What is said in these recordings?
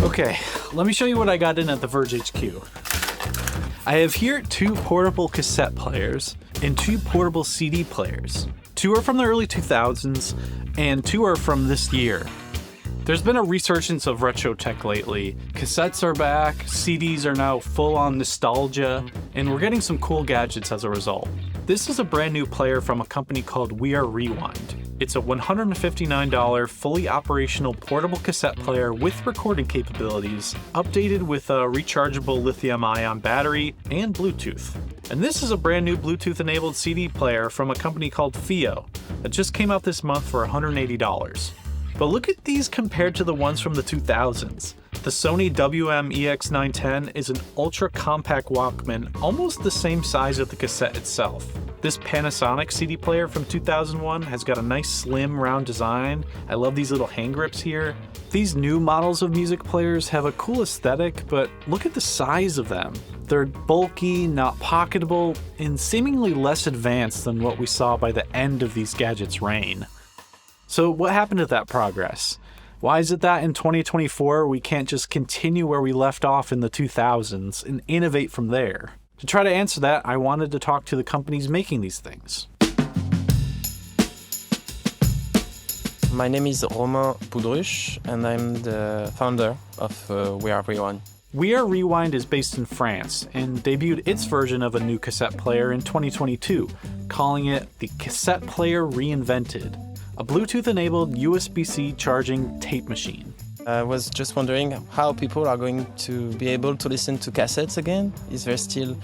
Okay, let me show you what I got in at the Verge HQ. I have here 2 portable cassette players and 2 portable CD players. 2 are from the early 2000s and 2 are from this year. There's been a resurgence of retro tech lately. Cassettes are back, CDs are now full on nostalgia, and we're getting some cool gadgets as a result. This is a brand new player from a company called We Are Rewind. It's a $159 fully operational portable cassette player with recording capabilities, updated with a rechargeable lithium-ion battery and Bluetooth. And this is a brand new Bluetooth-enabled CD player from a company called Fiio that just came out this month for $180. But look at these compared to the ones from the 2000s. The Sony WM-EX910 is an ultra-compact Walkman, almost the same size as the cassette itself. This Panasonic CD player from 2001 has got a nice slim round design. I love these little hand grips here. These new models of music players have a cool aesthetic, but look at the size of them. They're bulky, not pocketable, and seemingly less advanced than what we saw by the end of these gadgets' reign. So what happened to that progress? Why is it that in 2024 we can't just continue where we left off in the 2000s and innovate from there? To try to answer that, I wanted to talk to the companies making these things. My name is Romain Poudruche, and I'm the founder of We Are Rewind. We Are Rewind is based in France and debuted its version of a new cassette player in 2022, calling it the Cassette Player Reinvented, a Bluetooth-enabled USB-C charging tape machine. I was just wondering how people are going to be able to listen to cassettes again. Is there still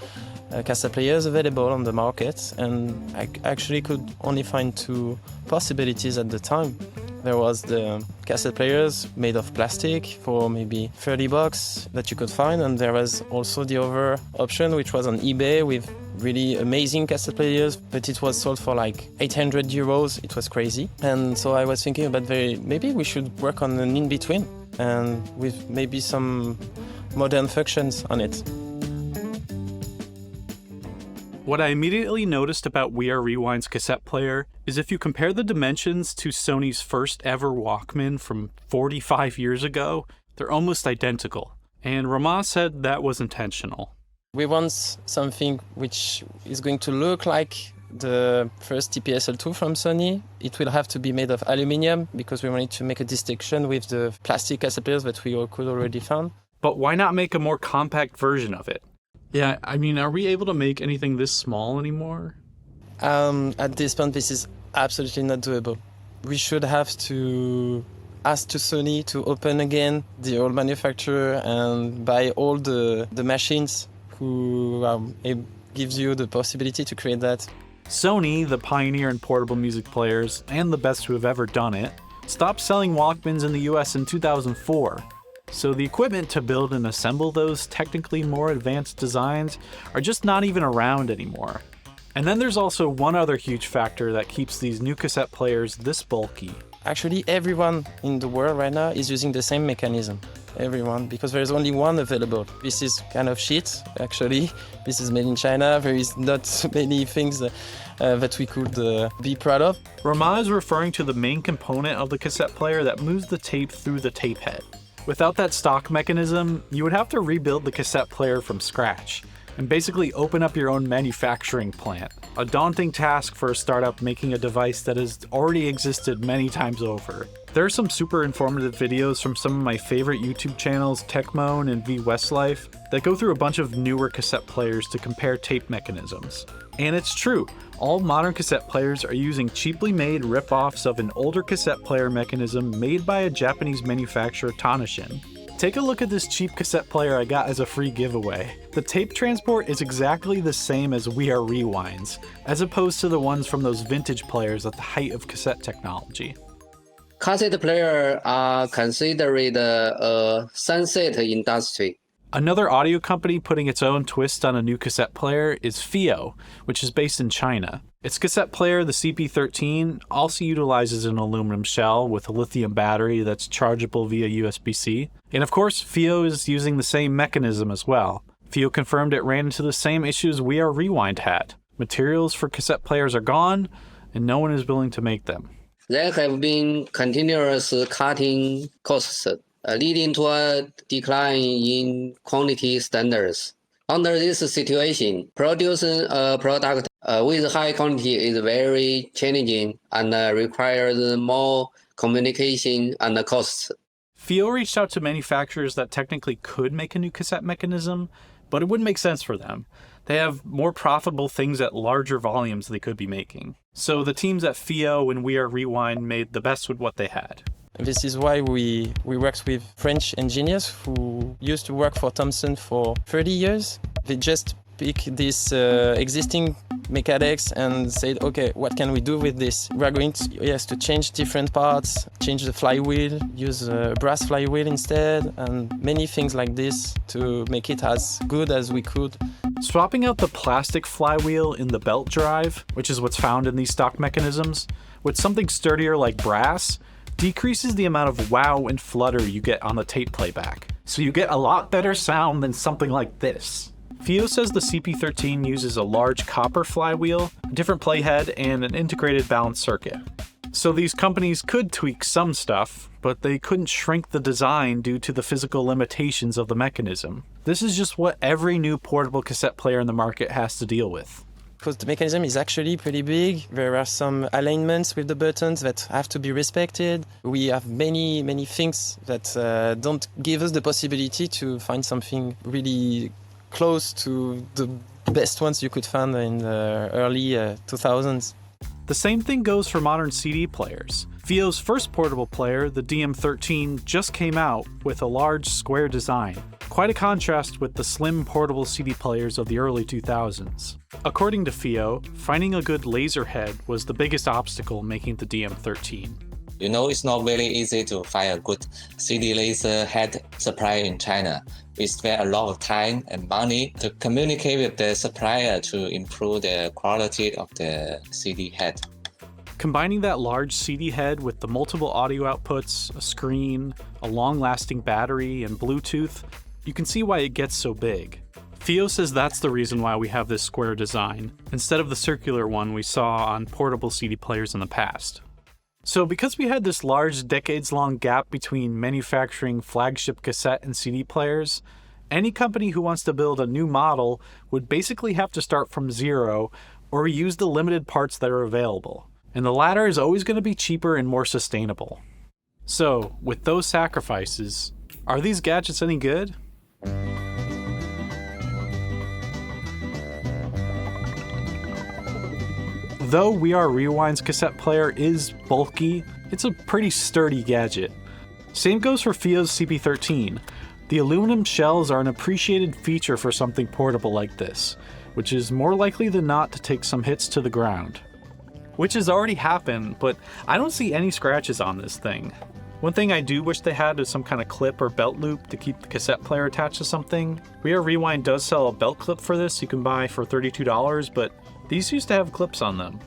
cassette players available on the market? And I actually could only find 2 possibilities at the time. There was the cassette players made of plastic for maybe $30 that you could find, and there was also the other option, which was on eBay with really amazing cassette players, but it was sold for like 800 euros. It was crazy. And so I was thinking about maybe we should work on an in-between and with maybe some modern functions on it. What I immediately noticed about We Are Rewind's cassette player is if you compare the dimensions to Sony's first ever Walkman from 45 years ago, they're almost identical. And Romain said that was intentional. We want something which is going to look like the first TPSL2 from Sony. It will have to be made of aluminium because we wanted to make a distinction with the plastic cassette players that we could already find. But why not make a more compact version of it? Yeah, I mean, are we able to make anything this small anymore? At this point, this is absolutely not doable. We should have to ask to Sony to open again the old manufacturer and buy all the machines who it gives you the possibility to create that. Sony, the pioneer in portable music players and the best who have ever done it, stopped selling Walkmans in the US in 2004. So the equipment to build and assemble those technically more advanced designs are just not even around anymore. And then there's also one other huge factor that keeps these new cassette players this bulky. Actually, everyone in the world right now is using the same mechanism. Everyone, because there's only one available. This is kind of shit, actually. This is made in China. There is not so many things that we could be proud of. Romain is referring to the main component of the cassette player that moves the tape through the tape head. Without that stock mechanism, you would have to rebuild the cassette player from scratch and basically open up your own manufacturing plant. A daunting task for a startup making a device that has already existed many times over. There are some super informative videos from some of my favorite YouTube channels, Techmoan and V Westlife, that go through a bunch of newer cassette players to compare tape mechanisms. And it's true, all modern cassette players are using cheaply made rip-offs of an older cassette player mechanism made by a Japanese manufacturer, Tanishin. Take a look at this cheap cassette player I got as a free giveaway. The tape transport is exactly the same as We Are Rewind's, as opposed to the ones from those vintage players at the height of cassette technology. Cassette players are considered a sunset industry. Another audio company putting its own twist on a new cassette player is Fiio, which is based in China. Its cassette player, the CP13, also utilizes an aluminum shell with a lithium battery that's chargeable via USB-C. And of course, Fiio is using the same mechanism as well. Fiio confirmed it ran into the same issues We Are Rewind had. Materials for cassette players are gone, and no one is willing to make them. There have been continuous cutting costs leading to a decline in quality standards. Under this situation, producing a product with high quality is very challenging and requires more communication and costs. Fiio reached out to manufacturers that technically could make a new cassette mechanism, but it wouldn't make sense for them. They have more profitable things at larger volumes they could be making. So the teams at Fiio and We Are Rewind made the best with what they had. This is why we worked with French engineers who used to work for Thomson for 30 years. They just picked this existing mechanics and said, okay, what can we do with this? We are going to change different parts, change the flywheel, use a brass flywheel instead, and many things like this to make it as good as we could. Swapping out the plastic flywheel in the belt drive, which is what's found in these stock mechanisms, with something sturdier like brass, decreases the amount of wow and flutter you get on the tape playback. So you get a lot better sound than something like this. Fiio says the CP13 uses a large copper flywheel, a different playhead, and an integrated balance circuit. So these companies could tweak some stuff, but they couldn't shrink the design due to the physical limitations of the mechanism. This is just what every new portable cassette player in the market has to deal with. Because the mechanism is actually pretty big. There are some alignments with the buttons that have to be respected. We have many things that don't give us the possibility to find something really close to the best ones you could find in the early 2000s. The same thing goes for modern CD players. Fiio's first portable player, the DM-13, just came out with a large square design, quite a contrast with the slim portable CD players of the early 2000s. According to Fiio, finding a good laser head was the biggest obstacle making the DM-13. You know, it's not very easy to find a good CD laser head supplier in China. We spend a lot of time and money to communicate with the supplier to improve the quality of the CD head. Combining that large CD head with the multiple audio outputs, a screen, a long-lasting battery, and Bluetooth, you can see why it gets so big. Fiio says that's the reason why we have this square design, instead of the circular one we saw on portable CD players in the past. So because we had this large decades-long gap between manufacturing flagship cassette and CD players, any company who wants to build a new model would basically have to start from zero or use the limited parts that are available. And the latter is always going to be cheaper and more sustainable. So, with those sacrifices, are these gadgets any good? Though We Are Rewind's cassette player is bulky, it's a pretty sturdy gadget. Same goes for Fiio's CP13. The aluminum shells are an appreciated feature for something portable like this, which is more likely than not to take some hits to the ground. Which has already happened, but I don't see any scratches on this thing. One thing I do wish they had is some kind of clip or belt loop to keep the cassette player attached to something. We Are Rewind does sell a belt clip for this you can buy for $32, but these used to have clips on them.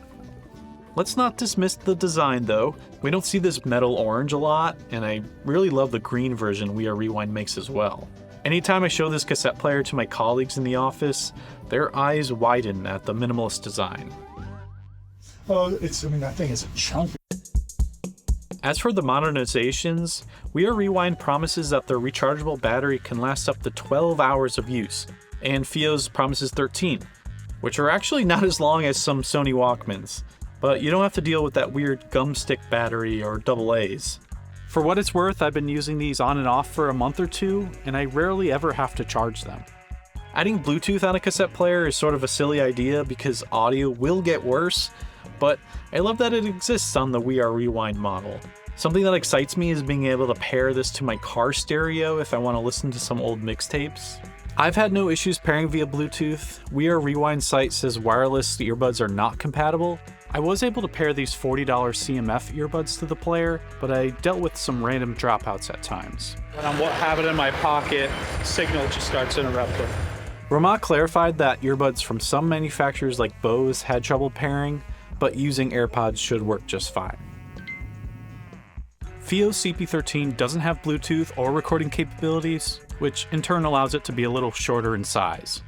Let's not dismiss the design though. We don't see this metal orange a lot, and I really love the green version We Are Rewind makes as well. Anytime I show this cassette player to my colleagues in the office, their eyes widen at the minimalist design. Oh, that thing is a chunk. As for the modernizations, We Are Rewind promises that their rechargeable battery can last up to 12 hours of use, and Fiio's promises 13, which are actually not as long as some Sony Walkmans, but you don't have to deal with that weird gum stick battery or AA's. For what it's worth, I've been using these on and off for a month or two, and I rarely ever have to charge them. Adding Bluetooth on a cassette player is sort of a silly idea because audio will get worse, but I love that it exists on the We Are Rewind model. Something that excites me is being able to pair this to my car stereo if I want to listen to some old mixtapes. I've had no issues pairing via Bluetooth. We Are Rewind site says wireless earbuds are not compatible. I was able to pair these $40 CMF earbuds to the player, but I dealt with some random dropouts at times. When I have it in my pocket, signal just starts interrupting. Ramat clarified that earbuds from some manufacturers like Bose had trouble pairing, but using AirPods should work just fine. Fiio's CP13 doesn't have Bluetooth or recording capabilities, which in turn allows it to be a little shorter in size.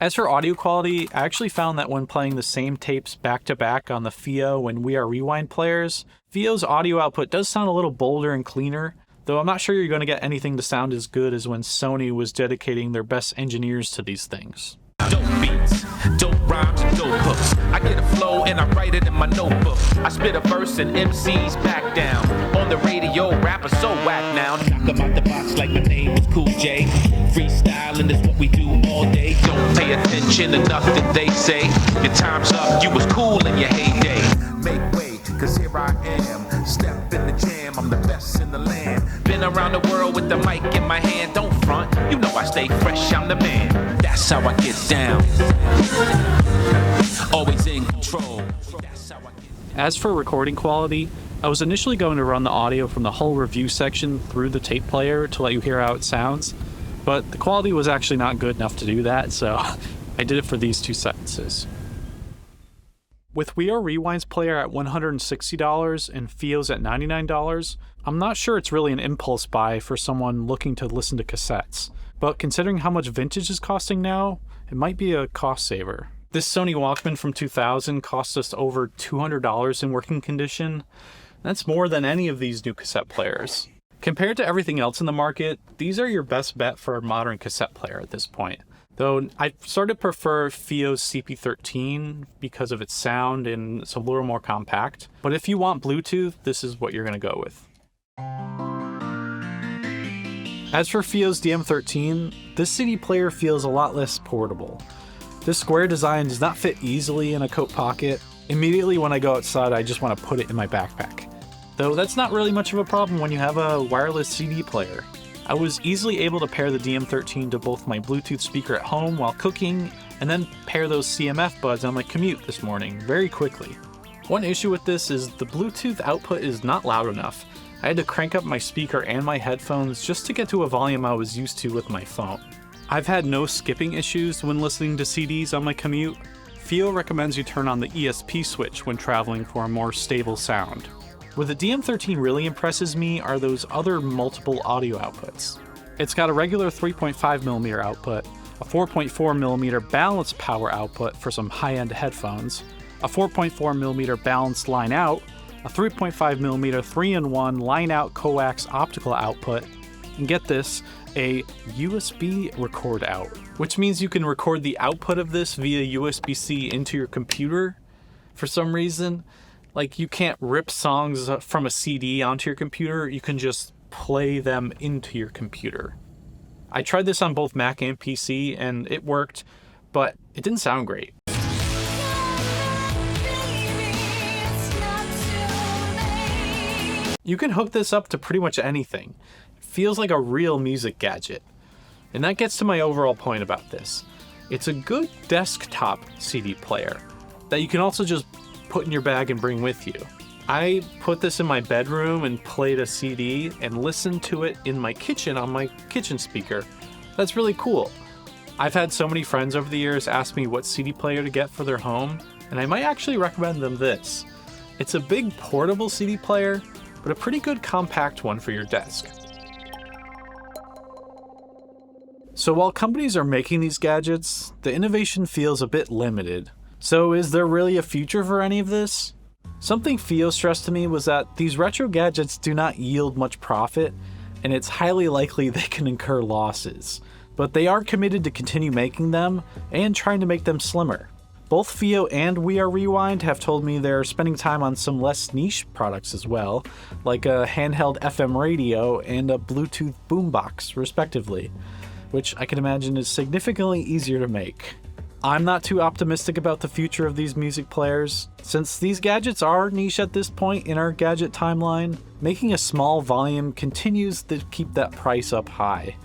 As for audio quality, I actually found that when playing the same tapes back-to-back on the Fiio and We Are Rewind players, Fiio's audio output does sound a little bolder and cleaner, though I'm not sure you're going to get anything to sound as good as when Sony was dedicating their best engineers to these things. Dope beats, dope rhymes, dope hooks. I get a flow and I write it in my notebook. I spit a verse and MCs back down. On the radio, rappers so whack now. Knock 'em out the box like my name was Cool J. Freestyling is what we do all day. Don't pay attention to nothing they say. Your time's up, you was cool in your heyday. Make way, cause here I am. Step in the jam, I'm the best in the land. Been around the world with the mic in my hand. Don't front, you know I stay fresh, I'm the man. That's how I get down. Always in control. That's how I get down. As for recording quality, I was initially going to run the audio from the whole review section through the tape player to let you hear how it sounds, but the quality was actually not good enough to do that, so I did it for these 2 sentences. With We Are Rewind's player at $160 and Fio's at $99, I'm not sure it's really an impulse buy for someone looking to listen to cassettes, but considering how much vintage is costing now, it might be a cost saver. This Sony Walkman from 2000 cost us over $200 in working condition. That's more than any of these new cassette players. Compared to everything else in the market, these are your best bet for a modern cassette player at this point. Though I sort of prefer Fio's CP13 because of its sound and it's a little more compact. But if you want Bluetooth, this is what you're going to go with. As for Fio's DM-13, this CD player feels a lot less portable. This square design does not fit easily in a coat pocket. Immediately when I go outside, I just want to put it in my backpack. Though that's not really much of a problem when you have a wireless CD player. I was easily able to pair the DM-13 to both my Bluetooth speaker at home while cooking, and then pair those CMF buds on my commute this morning very quickly. One issue with this is the Bluetooth output is not loud enough. I had to crank up my speaker and my headphones just to get to a volume I was used to with my phone. I've had no skipping issues when listening to CDs on my commute. Fio recommends you turn on the ESP switch when traveling for a more stable sound. Where the DM-13 really impresses me are those other multiple audio outputs. It's got a regular 3.5mm output, a 4.4mm balanced power output for some high-end headphones, a 4.4mm balanced line out, a 3.5mm 3-in-1 line out coax optical output, and get this, a USB record out, which means you can record the output of this via USB-C into your computer. For some reason, like you can't rip songs from a CD onto your computer, you can just play them into your computer. I tried this on both Mac and PC and it worked, but it didn't sound great. You can hook this up to pretty much anything. It feels like a real music gadget. And that gets to my overall point about this. It's a good desktop CD player that you can also just put in your bag and bring with you. I put this in my bedroom and played a CD and listened to it in my kitchen on my kitchen speaker. That's really cool. I've had so many friends over the years ask me what CD player to get for their home, and I might actually recommend them this. It's a big portable CD player, but a pretty good compact one for your desk. So while companies are making these gadgets, the innovation feels a bit limited. So is there really a future for any of this? Something Fio stressed to me was that these retro gadgets do not yield much profit, and it's highly likely they can incur losses. But they are committed to continue making them and trying to make them slimmer. Both Fio and We Are Rewind have told me they're spending time on some less niche products as well, like a handheld FM radio and a Bluetooth boombox, respectively, which I can imagine is significantly easier to make. I'm not too optimistic about the future of these music players. Since these gadgets are niche at this point in our gadget timeline, making a small volume continues to keep that price up high.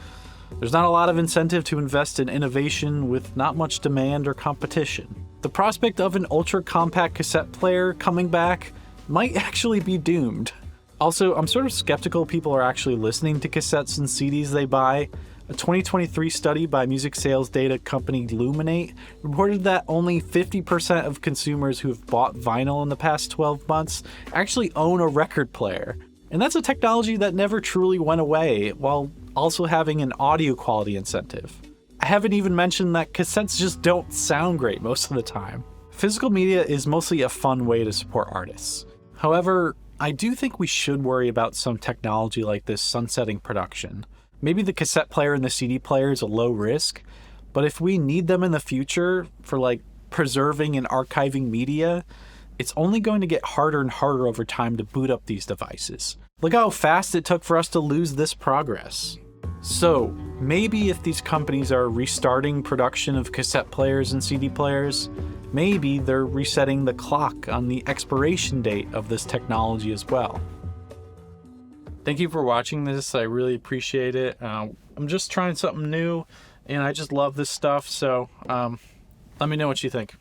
There's not a lot of incentive to invest in innovation with not much demand or competition. The prospect of an ultra-compact cassette player coming back might actually be doomed. Also, I'm sort of skeptical people are actually listening to cassettes and CDs they buy. A 2023 study by music sales data company Luminate reported that only 50% of consumers who have bought vinyl in the past 12 months actually own a record player. And that's a technology that never truly went away, while also having an audio quality incentive. I haven't even mentioned that cassettes just don't sound great most of the time. Physical media is mostly a fun way to support artists. However, I do think we should worry about some technology like this sunsetting production. Maybe the cassette player and the CD player is a low risk, but if we need them in the future for like preserving and archiving media, it's only going to get harder and harder over time to boot up these devices. Look how fast it took for us to lose this progress. So maybe if these companies are restarting production of cassette players and CD players, maybe they're resetting the clock on the expiration date of this technology as well. Thank you for watching this. I really appreciate it. I'm just trying something new and I just love this stuff. So let me know what you think.